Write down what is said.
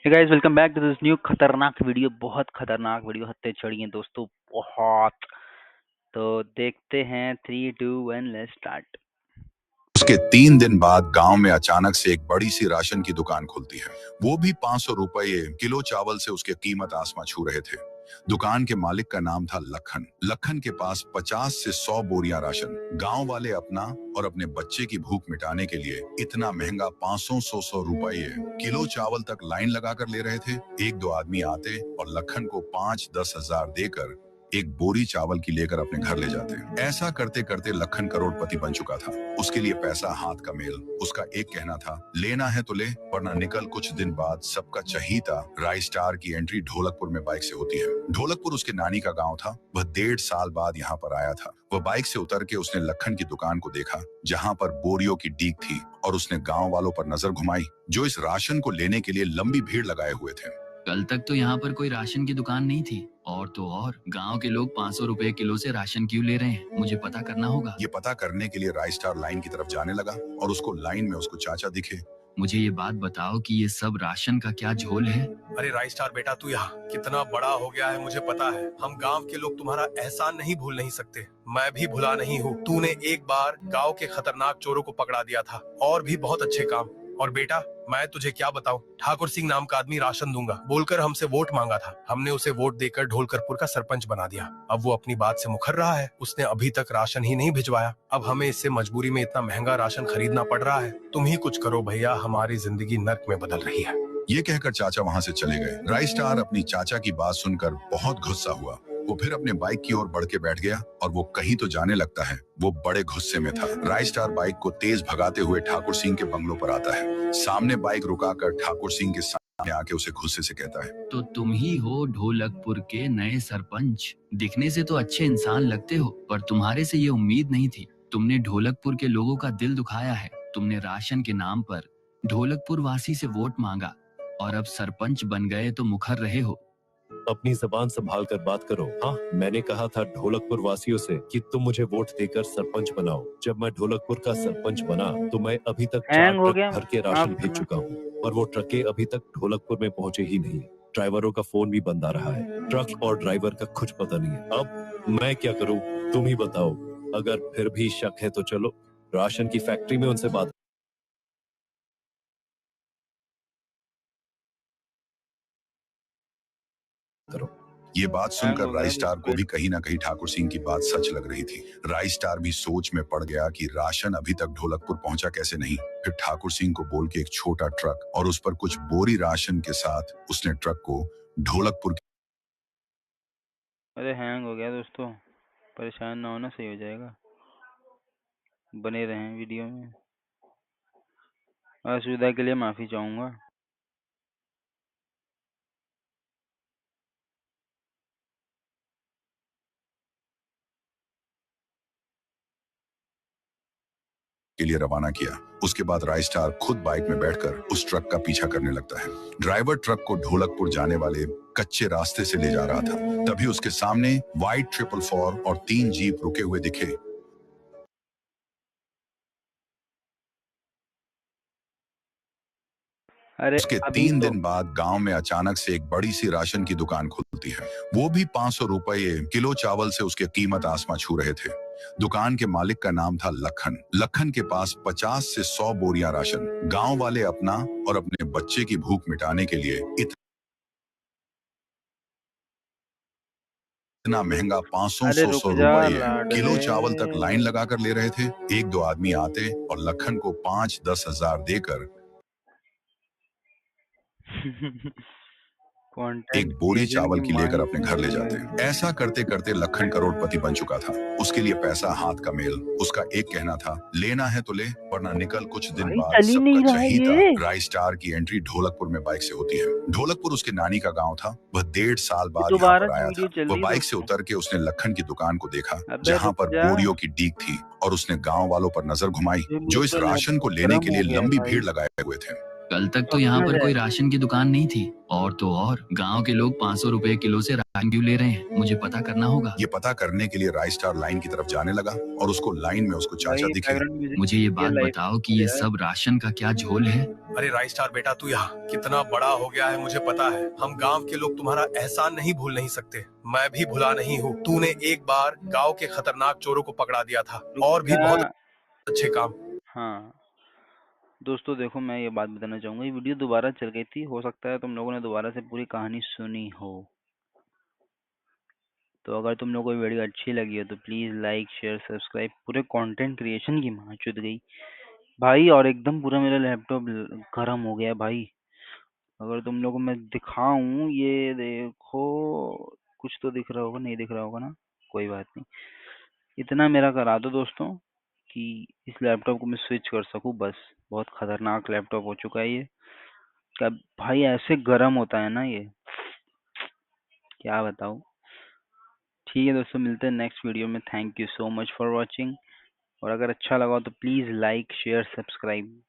Hey guys, welcome back to this new खतरनाक video. बहुत खतरनाक वीडियो हत्ते चढ़ी हैं दोस्तों, बहुत। तो देखते हैं 3, 2, 1 लेट्स स्टार्ट। उसके 3 दिन बाद गांव में अचानक से एक बड़ी सी राशन की दुकान खुलती है। वो भी 500 रुपये किलो चावल से उसके कीमत आसमां छू रहे थे। दुकान के मालिक का नाम था लखन। लखन के पास 50 से 100 बोरियां राशन। गांव वाले अपना और अपने बच्चे की भूख मिटाने के लिए इतना महंगा 500 रुपये किलो चावल तक लाइन लगाकर ले रहे थे। एक दो आदमी आते और लखन को 5-10 हजार देकर एक बोरी चावल की लेकर अपने घर ले जाते। ऐसा करते करते लखन करोड़पति बन चुका था। उसके लिए पैसा हाथ का मेल। उसका एक कहना था, लेना है तो ले, वरना निकल। कुछ दिन बाद सबका चहीता राय स्टार की एंट्री ढोलकपुर में बाइक से होती है। ढोलकपुर उसके नानी का गांव था। वह 1.5 साल बाद यहाँ पर आया था। वह बाइक से उतर के उसने लखन की दुकान को देखा, जहाँ पर बोरियों की डीक थी, और उसने गाँव वालों पर नजर घुमाई, जो इस राशन को लेने के लिए लंबी भीड़ लगाए हुए थे। कल तक तो यहाँ पर कोई राशन की दुकान नहीं थी, और तो और गांव के लोग 500 रुपए किलो से राशन क्यों ले रहे हैं? मुझे पता करना होगा। ये पता करने के लिए राय स्टार लाइन की तरफ जाने लगा और उसको लाइन में उसको चाचा दिखे। मुझे ये बात बताओ कि ये सब राशन का क्या झोल है? अरे राय स्टार बेटा, तू यहाँ कितना बड़ा हो गया है मुझे पता है। हम गांव के लोग तुम्हारा एहसान नहीं भूल नहीं सकते। मैं भी भुला नहीं हूँ। तूने एक बार गांव के खतरनाक चोरों को पकड़ा दिया था, और भी बहुत अच्छे काम। और बेटा, मैं तुझे क्या बताऊं, ठाकुर सिंह नाम का आदमी राशन दूंगा बोलकर हमसे वोट मांगा था। हमने उसे वोट देकर ढोलकपुर का सरपंच बना दिया। अब वो अपनी बात से मुकर रहा है। उसने अभी तक राशन ही नहीं भिजवाया। अब हमें इससे मजबूरी में इतना महंगा राशन खरीदना पड़ रहा है। तुम ही कुछ करो भैया, हमारी जिंदगी नर्क में बदल रही है। ये कहकर चाचा वहां से चले गए। राय स्टार अपनी चाचा की बात सुनकर बहुत गुस्सा हुआ। वो फिर अपने बाइक की ओर बढ़ के बैठ गया, और वो कहीं तो जाने लगता है। वो बड़े गुस्से में था। राय स्टार बाइक को तेज भगाते हुए ठाकुर सिंह के बंगलों पर आता है। सामने बाइक रुकाकर ठाकुर सिंह के सामने आके उसे गुस्से से कहता है, तो तुम ही हो ढोलकपुर के नए सरपंच। दिखने से तो अच्छे इंसान लगते हो, पर तुम्हारे से ये उम्मीद नहीं थी। तुमने ढोलकपुर के लोगों का दिल दुखाया है। तुमने राशन के नाम पर ढोलकपुर वासी से वोट मांगा, और अब सरपंच बन गए तो मुखर रहे हो। अपनी जबान संभाल कर बात करो। हाँ, मैंने कहा था ढोलकपुर वासियों से कि तुम मुझे वोट देकर सरपंच बनाओ। जब मैं ढोलकपुर का सरपंच बना तो मैं अभी तक 4 हैंग हो ट्रक गया भर के राशन आप भेज चुका हूँ, और वो ट्रकें अभी तक ढोलकपुर में पहुंचे ही नहीं। ड्राइवरों का फोन भी बंद आ रहा है। ट्रक और ड्राइवर का कुछ पता नहीं है। अब मैं क्या करूँ, तुम ही बताओ। अगर फिर भी शक है तो चलो राशन की फैक्ट्री में उनसे बात करो। ये बात सुनकर राय स्टार को भी कहीं ना कहीं ठाकुर सिंह की बात सच लग रही थी। राय स्टार भी सोच में पड़ गया कि राशन अभी तक ढोलकपुर पहुंचा कैसे नहीं। फिर ठाकुर सिंह को बोल के एक छोटा ट्रक और उस पर कुछ बोरी राशन के साथ उसने ट्रक को ढोलकपुर। अरे हैंग हो गया दोस्तों, परेशान ना होना, सही हो जाएगा। बने रहें वीडियो में। असुविधा के लिए माफी चाहूंगा। के लिए रवाना किया। उसके बाद राय स्टार खुद बाइक में बैठकर उस ट्रक का पीछा करने लगता है। ड्राइवर ट्रक को ढोलकपुर जाने वाले कच्चे रास्ते से ले जा रहा था। तभी उसके सामने वाइट 444 और 3 जीप रुके हुए दिखे। अरे उसके अभी 3 तो दिन बाद गांव में अचानक से एक बड़ी सी राशन की दुकान खुलती है। वो भी 500 रुपये किलो चावल से उसकी कीमत आसमां छू रहे थे। दुकान के मालिक का नाम था लखन। लखन के पास 50 से 100 बोरियां राशन। गांव वाले अपना और अपने बच्चे की भूख मिटाने के लिए इतना महंगा अरे 500 रुक जा रुपये किलो लाडले। चावल तक लाइन लगाकर ले रहे थे। एक दो आदमी आते और लखन को 5-10 हजार देकर एक कंटेंट बोरी क्रिएशन चावल की की लेकर अपने घर ले माहिर जाते। ऐसा करते करते लखन करोड़पति बन चुका था। उसके लिए पैसा हाथ का मेल। उसका एक कहना था, लेना है तो ले, वरना निकल। कुछ दिन भाई बाद चल ही सबका नहीं रहा है चहीता ये। राय स्टार की एंट्री ढोलकपुर में बाइक से होती है। ढोलकपुर उसके नानी का गांव था। वह 1.5 साल बाद यहाँ दोबारा पर से आया वीडियो था। चल वह रही है बाइक से दोस्तों। उतर के उसने लखन की दुकान को देखा, अबे जहाँ रुक पर जा, बोरियों की डीक थी, और उसने गाँव वालों पर नजर घुमाई, ये जो मुझ इस तो राशन को लेने गर्म के हो लिए गया है लंबी भाई। भीड़ लगाए हुए थे। कल तक तो अब यहाँ कहाँ पर कोई जाए? राशन की दुकान नहीं थी। और तो और गांव के लोग 500 रुपए किलो से राशन क्यों ले रहे हैं, मुझे पता करना होगा। ये पता करने के लिए राय स्टार लाइन की तरफ जाने लगा और उसको लाइन में उसको चाचा भाई दिखे। बैकग्राउंड म्यूजिक मुझे ये बात रियल लाइफ बताओ कि दे ये रहा है। सब राशन का क्या झोल है। अरे राइट स्टार बेटा, तू यहाँ कितना बड़ा हो गया है मुझे पता है। हम गांव के लोग तुम्हारा एहसान नहीं भूल नहीं सकते। मैं भी भुला नहीं हूँ। तूने एक बार गांव के खतरनाक चोरों को पकड़ा दिया था रुक और भी जा। बहुत अच्छे काम। हाँ दोस्तों देखो, मैं ये बात बताना चाहूंगा, ये वीडियो दोबारा चल गई थी, हो सकता है तुम लोगों ने दोबारा से पूरी कहानी सुनी हो। तो अगर तुम लोगों को वीडियो अच्छी लगी हो तो प्लीज लाइक शेयर सब्सक्राइब। पूरे कंटेंट क्रिएशन की माँ चुद गई भाई, और एकदम पूरा मेरा लैपटॉप गर्म हो गया भाई। अगर तुम लोगों को मैं दिखाऊं, ये देखो, कुछ तो दिख रहा होगा, नहीं दिख रहा होगा ना, कोई बात नहीं। इतना मेरा करा दो दोस्तों कि इस लैपटॉप को मैं स्विच कर सकूं बस। बहुत खतरनाक लैपटॉप हो चुका है ये। क्या भाई, ऐसे गर्म होता है ना ये, क्या बताऊं। ठीक है दोस्तों, मिलते हैं नेक्स्ट वीडियो में। Thank you so much for watching. और अगर अच्छा लगा हो तो प्लीज़ लाइक शेयर सब्सक्राइब।